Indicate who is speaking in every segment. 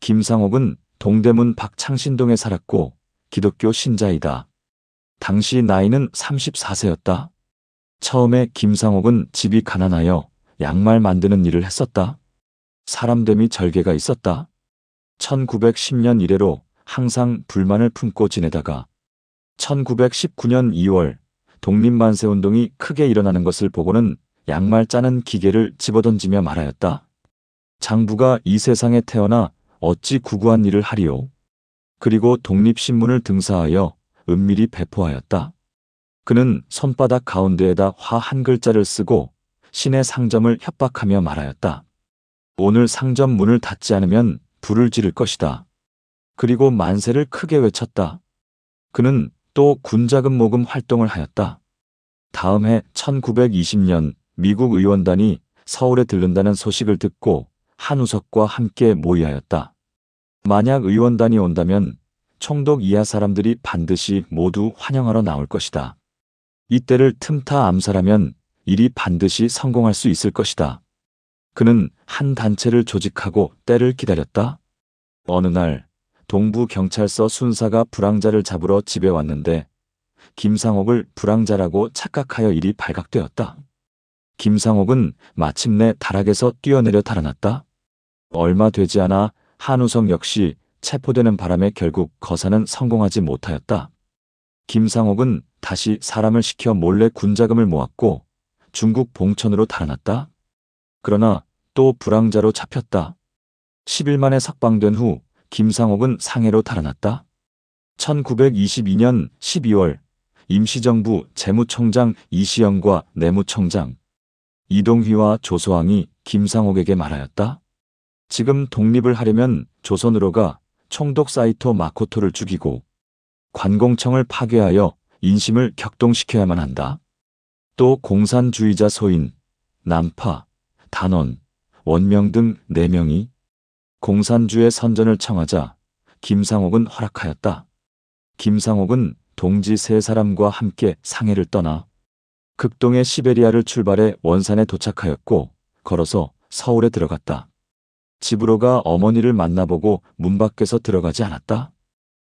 Speaker 1: 김상옥은 동대문 박창신동에 살았고 기독교 신자이다. 당시 나이는 34세였다. 처음에 김상옥은 집이 가난하여 양말 만드는 일을 했었다. 사람됨이 절개가 있었다. 1910년 이래로 항상 불만을 품고 지내다가 1919년 2월 독립만세운동이 크게 일어나는 것을 보고는 양말 짜는 기계를 집어던지며 말하였다. 장부가 이 세상에 태어나 어찌 구구한 일을 하리요. 그리고 독립신문을 등사하여 은밀히 배포하였다. 그는 손바닥 가운데에다 화 한 글자를 쓰고 시내 상점을 협박하며 말하였다. 오늘 상점 문을 닫지 않으면 불을 지를 것이다. 그리고 만세를 크게 외쳤다. 그는 또 군자금 모금 활동을 하였다. 다음 해 1920년 미국 의원단이 서울에 들른다는 소식을 듣고 한우석과 함께 모의하였다. 만약 의원단이 온다면 총독 이하 사람들이 반드시 모두 환영하러 나올 것이다. 이때를 틈타 암살하면 일이 반드시 성공할 수 있을 것이다. 그는 한 단체를 조직하고 때를 기다렸다. 어느 날 동부경찰서 순사가 불황자를 잡으러 집에 왔는데 김상옥을 불황자라고 착각하여 일이 발각되었다. 김상옥은 마침내 다락에서 뛰어내려 달아났다. 얼마 되지 않아 한우석 역시 체포되는 바람에 결국 거사는 성공하지 못하였다. 김상옥은 다시 사람을 시켜 몰래 군자금을 모았고 중국 봉천으로 달아났다. 그러나 또 불황자로 잡혔다. 10일 만에 석방된 후 김상옥은 상해로 달아났다. 1922년 12월 임시정부 재무총장 이시영과 내무총장 이동휘와 조소왕이 김상옥에게 말하였다. 지금 독립을 하려면 조선으로 가 총독 사이토 마코토를 죽이고 관공청을 파괴하여 인심을 격동시켜야만 한다. 또 공산주의자 소인, 남파, 단원, 원명 등 4명이 공산주의 선전을 청하자 김상옥은 허락하였다. 김상옥은 동지 3사람과 함께 상해를 떠나 극동의 시베리아를 출발해 원산에 도착하였고 걸어서 서울에 들어갔다. 집으로 가 어머니를 만나보고 문 밖에서 들어가지 않았다.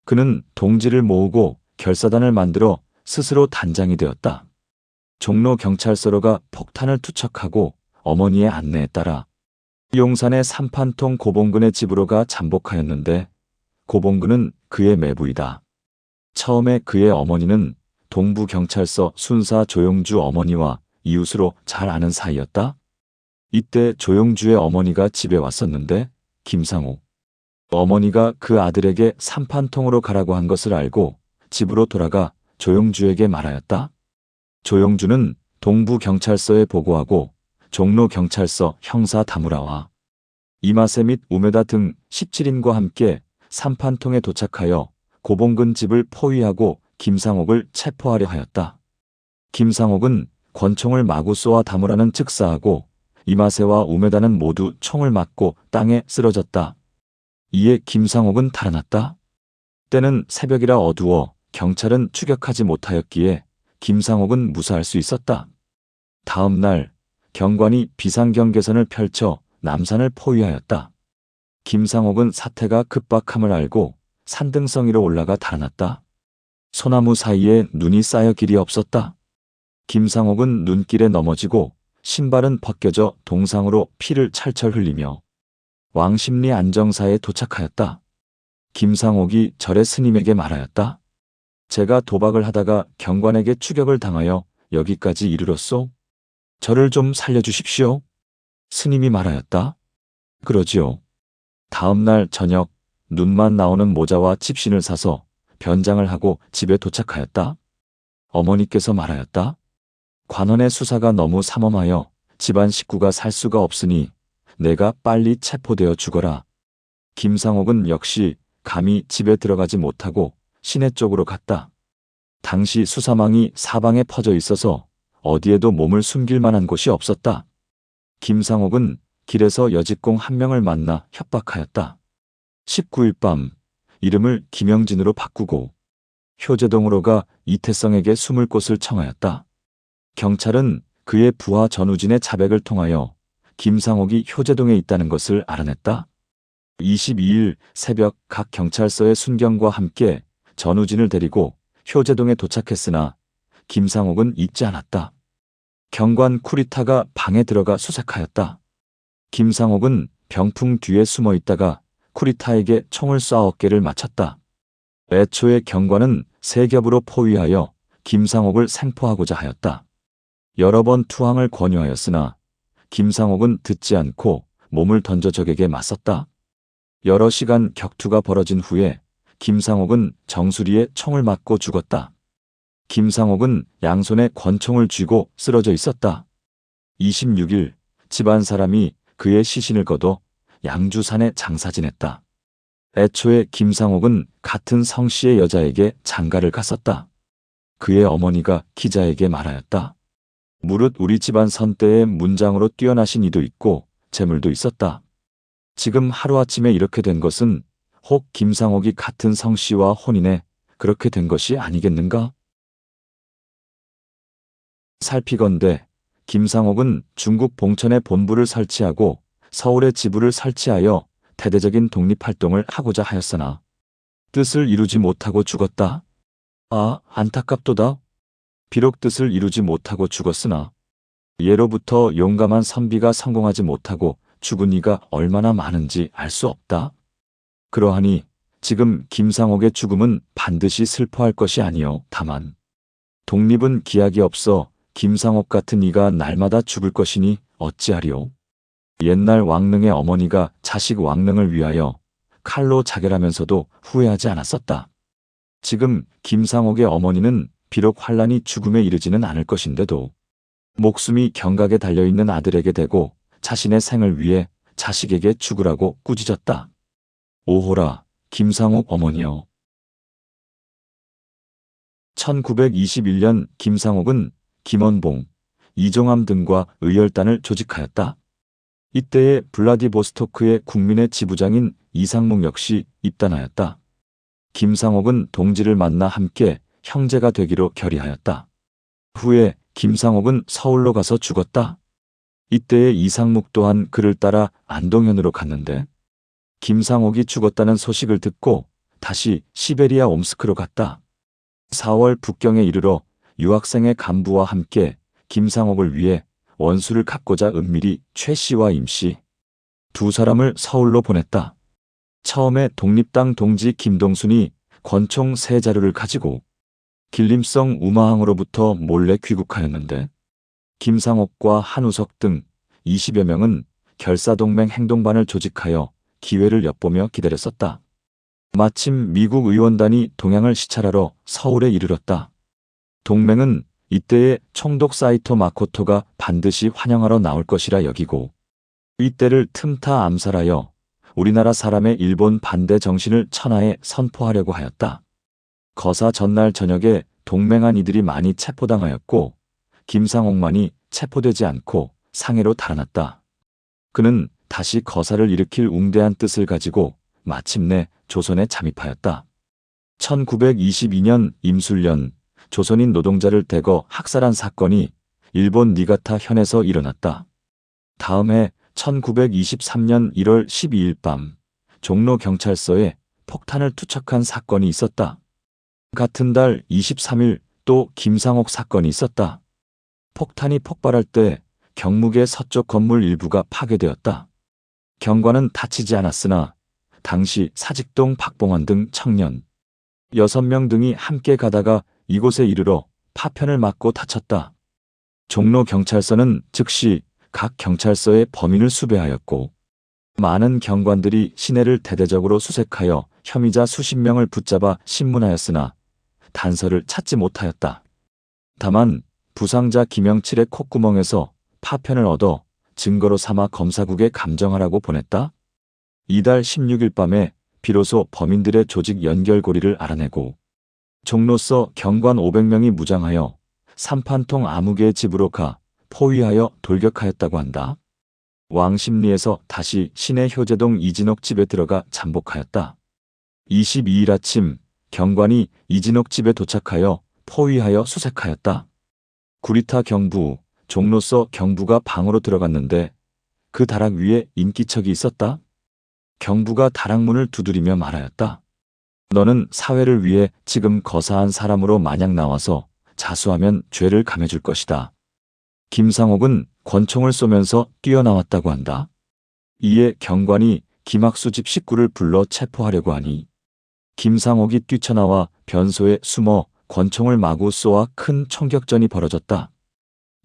Speaker 1: 그는 동지를 모으고 결사단을 만들어 스스로 단장이 되었다. 종로 경찰서로 가 폭탄을 투척하고 어머니의 안내에 따라 용산의 삼판통 고봉근의 집으로 가 잠복하였는데 고봉근은 그의 매부이다. 처음에 그의 어머니는 동부경찰서 순사 조용주 어머니와 이웃으로 잘 아는 사이였다. 이때 조용주의 어머니가 집에 왔었는데 김상옥 어머니가 그 아들에게 삼판통으로 가라고 한 것을 알고 집으로 돌아가 조용주에게 말하였다. 조용주는 동부경찰서에 보고하고 종로경찰서 형사 다무라와 이마세 및 우메다 등 17인과 함께 삼판통에 도착하여 고봉근 집을 포위하고 김상옥을 체포하려 하였다. 김상옥은 권총을 마구 쏘아 다무라는 즉사하고 이마세와 우메다는 모두 총을 맞고 땅에 쓰러졌다. 이에 김상옥은 달아났다. 때는 새벽이라 어두워 경찰은 추격하지 못하였기에 김상옥은 무사할 수 있었다. 다음 날 경관이 비상경계선을 펼쳐 남산을 포위하였다. 김상옥은 사태가 급박함을 알고 산등성 위로 올라가 달아났다. 소나무 사이에 눈이 쌓여 길이 없었다. 김상옥은 눈길에 넘어지고 신발은 벗겨져 동상으로 피를 철철 흘리며 왕십리 안정사에 도착하였다. 김상옥이 절의 스님에게 말하였다. 제가 도박을 하다가 경관에게 추격을 당하여 여기까지 이르렀소. 저를 좀 살려주십시오. 스님이 말하였다. 그러지요. 다음 날 저녁 눈만 나오는 모자와 집신을 사서 변장을 하고 집에 도착하였다. 어머니께서 말하였다. 관원의 수사가 너무 삼엄하여 집안 식구가 살 수가 없으니 내가 빨리 체포되어 죽어라. 김상옥은 역시 감히 집에 들어가지 못하고 시내 쪽으로 갔다. 당시 수사망이 사방에 퍼져 있어서 어디에도 몸을 숨길 만한 곳이 없었다. 김상옥은 길에서 여직공 한 명을 만나 협박하였다. 19일 밤 이름을 김영진으로 바꾸고 효제동으로 가 이태성에게 숨을 곳을 청하였다. 경찰은 그의 부하 전우진의 자백을 통하여 김상옥이 효제동에 있다는 것을 알아냈다. 22일 새벽 각 경찰서의 순경과 함께 전우진을 데리고 효제동에 도착했으나 김상옥은 있지 않았다. 경관 쿠리타가 방에 들어가 수색하였다. 김상옥은 병풍 뒤에 숨어 있다가 쿠리타에게 총을 쏴 어깨를 맞췄다. 애초에 경관은 세 겹으로 포위하여 김상옥을 생포하고자 하였다. 여러 번 투항을 권유하였으나 김상옥은 듣지 않고 몸을 던져 적에게 맞섰다. 여러 시간 격투가 벌어진 후에 김상옥은 정수리에 총을 맞고 죽었다. 김상옥은 양손에 권총을 쥐고 쓰러져 있었다. 26일 집안 사람이 그의 시신을 거둬 양주산에 장사 지냈다. 애초에 김상옥은 같은 성씨의 여자에게 장가를 갔었다. 그의 어머니가 기자에게 말하였다. 무릇 우리 집안 선대의 문장으로 뛰어나신 이도 있고 재물도 있었다. 지금 하루아침에 이렇게 된 것은 혹 김상옥이 같은 성씨와 혼인해 그렇게 된 것이 아니겠는가? 살피건대 김상옥은 중국 봉천에 본부를 설치하고 서울에 지부를 설치하여 대대적인 독립활동을 하고자 하였으나 뜻을 이루지 못하고 죽었다. 아, 안타깝도다. 비록 뜻을 이루지 못하고 죽었으나 예로부터 용감한 선비가 성공하지 못하고 죽은 이가 얼마나 많은지 알 수 없다. 그러하니 지금 김상옥의 죽음은 반드시 슬퍼할 것이 아니요 다만 독립은 기약이 없어 김상옥 같은 이가 날마다 죽을 것이니 어찌하리요. 옛날 왕릉의 어머니가 자식 왕릉을 위하여 칼로 자결하면서도 후회하지 않았었다. 지금 김상옥의 어머니는 비록 환란이 죽음에 이르지는 않을 것인데도 목숨이 경각에 달려있는 아들에게 대고 자신의 생을 위해 자식에게 죽으라고 꾸짖었다. 오호라 김상옥 어머니여. 1921년 김상옥은 김원봉, 이종암 등과 의열단을 조직하였다. 이때에 블라디보스토크의 국민의 지부장인 이상묵 역시 입단하였다. 김상옥은 동지를 만나 함께 형제가 되기로 결의하였다. 후에 김상옥은 서울로 가서 죽었다. 이때에 이상묵 또한 그를 따라 안동현으로 갔는데 김상옥이 죽었다는 소식을 듣고 다시 시베리아 옴스크로 갔다. 4월 북경에 이르러 유학생의 간부와 함께 김상옥을 위해 원수를 갚고자 은밀히 최 씨와 임 씨 두 사람을 서울로 보냈다. 처음에 독립당 동지 김동순이 권총 3자루를 가지고 길림성 우마항으로부터 몰래 귀국하였는데 김상옥과 한우석 등 20여 명은 결사동맹 행동반을 조직하여 기회를 엿보며 기다렸었다. 마침 미국 의원단이 동양을 시찰하러 서울에 이르렀다. 동맹은 이때에 총독 사이토 마코토가 반드시 환영하러 나올 것이라 여기고 이때를 틈타 암살하여 우리나라 사람의 일본 반대 정신을 천하에 선포하려고 하였다. 거사 전날 저녁에 동맹한 이들이 많이 체포당하였고 김상옥만이 체포되지 않고 상해로 달아났다. 그는 다시 거사를 일으킬 웅대한 뜻을 가지고 마침내 조선에 잠입하였다. 1922년 임술년 조선인 노동자를 대거 학살한 사건이 일본 니가타 현에서 일어났다. 다음 해 1923년 1월 12일 밤 종로 경찰서에 폭탄을 투척한 사건이 있었다. 같은 달 23일 또 김상옥 사건이 있었다. 폭탄이 폭발할 때 경무계 서쪽 건물 일부가 파괴되었다. 경관은 다치지 않았으나 당시 사직동 박봉원 등 청년 6명 등이 함께 가다가 이곳에 이르러 파편을 맞고 다쳤다. 종로 경찰서는 즉시 각 경찰서의 범인을 수배하였고 많은 경관들이 시내를 대대적으로 수색하여 혐의자 수십 명을 붙잡아 신문하였으나 단서를 찾지 못하였다. 다만 부상자 김영칠의 콧구멍에서 파편을 얻어 증거로 삼아 검사국에 감정하라고 보냈다. 이달 16일 밤에 비로소 범인들의 조직 연결고리를 알아내고 종로서 경관 500명이 무장하여 삼판통 아무개의 집으로 가 포위하여 돌격하였다고 한다. 왕십리에서 다시 시내 효제동 이진옥 집에 들어가 잠복하였다. 22일 아침 경관이 이진옥 집에 도착하여 포위하여 수색하였다. 구리타 경부, 종로서 경부가 방으로 들어갔는데 그 다락 위에 인기척이 있었다. 경부가 다락문을 두드리며 말하였다. 너는 사회를 위해 지금 거사한 사람으로 마냥 나와서 자수하면 죄를 감해줄 것이다. 김상옥은 권총을 쏘면서 뛰어나왔다고 한다. 이에 경관이 김학수 집 식구를 불러 체포하려고 하니 김상옥이 뛰쳐나와 변소에 숨어 권총을 마구 쏘아 큰 총격전이 벌어졌다.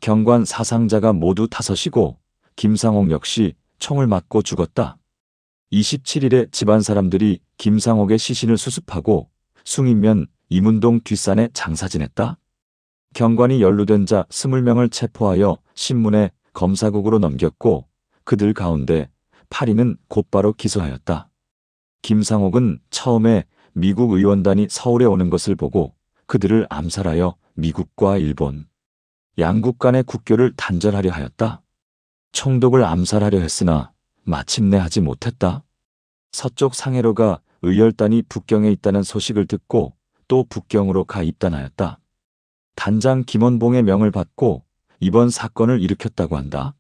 Speaker 1: 경관 사상자가 모두 5이고 김상옥 역시 총을 맞고 죽었다. 27일에 집안 사람들이 김상옥의 시신을 수습하고 숭인면 이문동 뒷산에 장사 지냈다. 경관이 연루된 자 20명을 체포하여 신문에 검사국으로 넘겼고 그들 가운데 8인은 곧바로 기소하였다. 김상옥은 처음에 미국 의원단이 서울에 오는 것을 보고 그들을 암살하여 미국과 일본, 양국 간의 국교를 단절하려 하였다. 총독을 암살하려 했으나 마침내 하지 못했다. 서쪽 상해로가 의열단이 북경에 있다는 소식을 듣고 또 북경으로 가 입단하였다. 단장 김원봉의 명을 받고 이번 사건을 일으켰다고 한다.